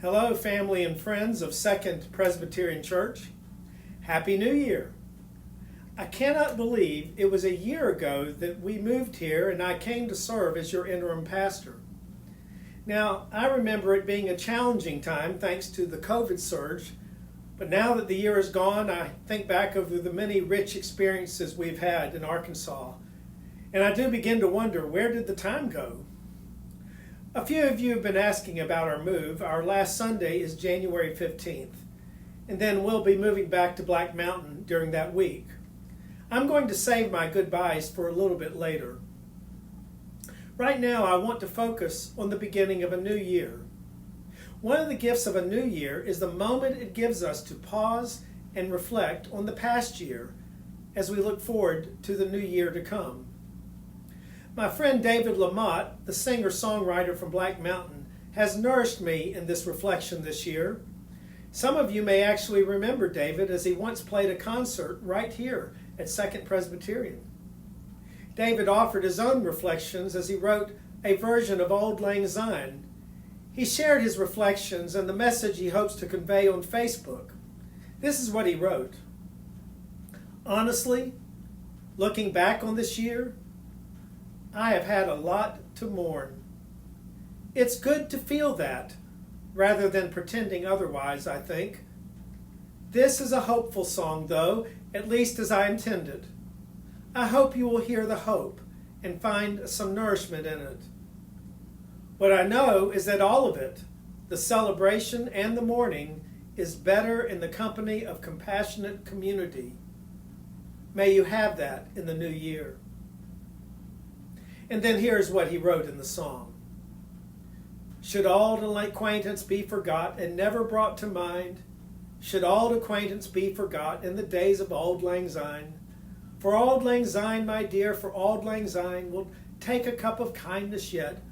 Hello, family and friends of Second Presbyterian Church. Happy New Year. I cannot believe it was a year ago that we moved here and I came to serve as your interim pastor. Now, I remember it being a challenging time thanks to the COVID surge, but now that the year is gone, I think back over the many rich experiences we've had in Arkansas, and I do begin to wonder, where did the time go? A few of you have been asking about our move. Our last Sunday is January 15th, and then we'll be moving back to Black Mountain during that week. I'm going to save my goodbyes for a little bit later. Right now, I want to focus on the beginning of a new year. One of the gifts of a new year is the moment it gives us to pause and reflect on the past year as we look forward to the new year to come. My friend David Lamotte, the singer-songwriter from Black Mountain, has nourished me in this reflection this year. Some of you may actually remember David as he once played a concert right here at Second Presbyterian. David offered his own reflections as he wrote a version of Auld Lang Syne. He shared his reflections and the message he hopes to convey on Facebook. This is what he wrote. Honestly, looking back on this year, I have had a lot to mourn. It's good to feel that, rather than pretending otherwise, I think. This is a hopeful song, though, at least as I intended. I hope you will hear the hope and find some nourishment in it. What I know is that all of it, the celebration and the mourning, is better in the company of compassionate community. May you have that in the new year. And then here's what he wrote in the song. Should auld acquaintance be forgot and never brought to mind, should auld acquaintance be forgot in the days of Auld Lang Syne, for Auld Lang Syne, my dear, for Auld Lang Syne, we'll take a cup of kindness yet,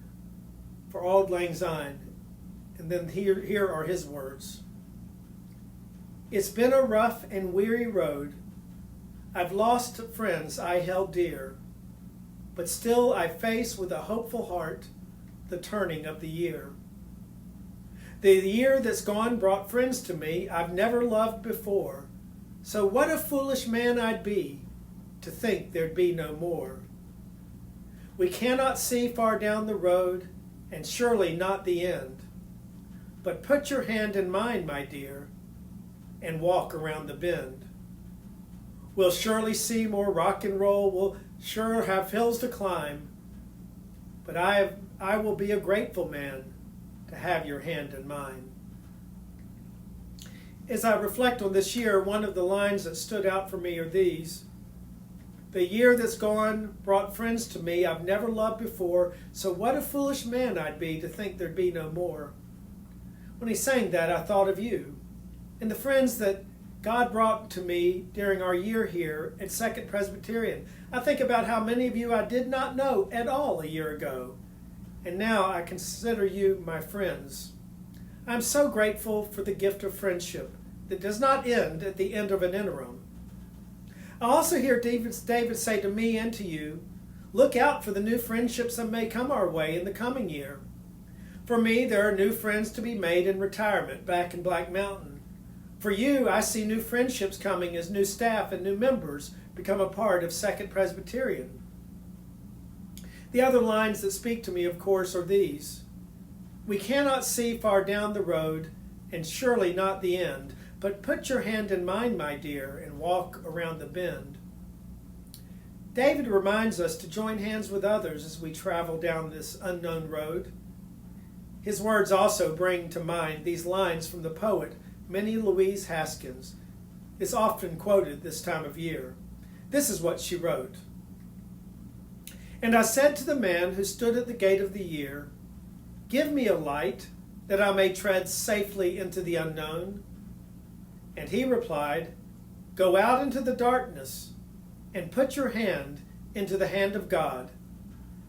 for Auld Lang Syne. And then here are his words. It's been a rough and weary road. I've lost friends I held dear, but still I face with a hopeful heart the turning of the year. The year that's gone brought friends to me I've never loved before, so what a foolish man I'd be to think there'd be no more. We cannot see far down the road, and surely not the end, but put your hand in mine, my dear, and walk around the bend. We'll surely see more rock and roll, we'll sure have hills to climb, but I will be a grateful man to have your hand in mine. As I reflect on this year, one of the lines that stood out for me are these. The year that's gone brought friends to me I've never loved before, so what a foolish man I'd be to think there'd be no more. When he sang that, I thought of you and the friends that God brought to me during our year here at Second Presbyterian. I think about how many of you I did not know at all a year ago, and now I consider you my friends. I'm so grateful for the gift of friendship that does not end at the end of an interim. I also hear David say to me and to you, look out for the new friendships that may come our way in the coming year. For me, there are new friends to be made in retirement back in Black Mountain. For you, I see new friendships coming as new staff and new members become a part of Second Presbyterian. The other lines that speak to me, of course, are these. We cannot see far down the road, and surely not the end, but put your hand in mine, my dear, and walk around the bend. David reminds us to join hands with others as we travel down this unknown road. His words also bring to mind these lines from the poet Minnie Louise Haskins. It's often quoted this time of year. This is what she wrote. And I said to the man who stood at the gate of the year, give me a light that I may tread safely into the unknown. And he replied, go out into the darkness and put your hand into the hand of God.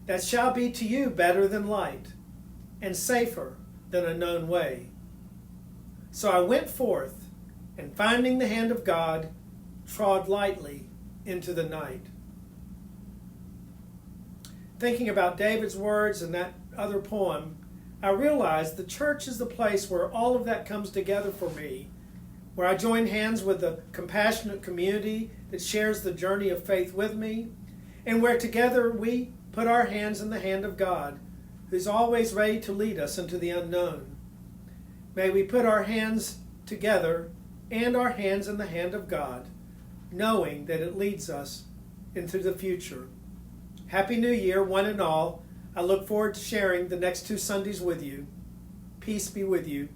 That shall be to you better than light and safer than a known way. So I went forth, and finding the hand of God, trod lightly into the night. Thinking about David's words and that other poem, I realize the church is the place where all of that comes together for me, where I join hands with a compassionate community that shares the journey of faith with me, and where together we put our hands in the hand of God, who's always ready to lead us into the unknown. May we put our hands together and our hands in the hand of God, knowing that it leads us into the future. Happy New Year, one and all. I look forward to sharing the next 2 Sundays with you. Peace be with you.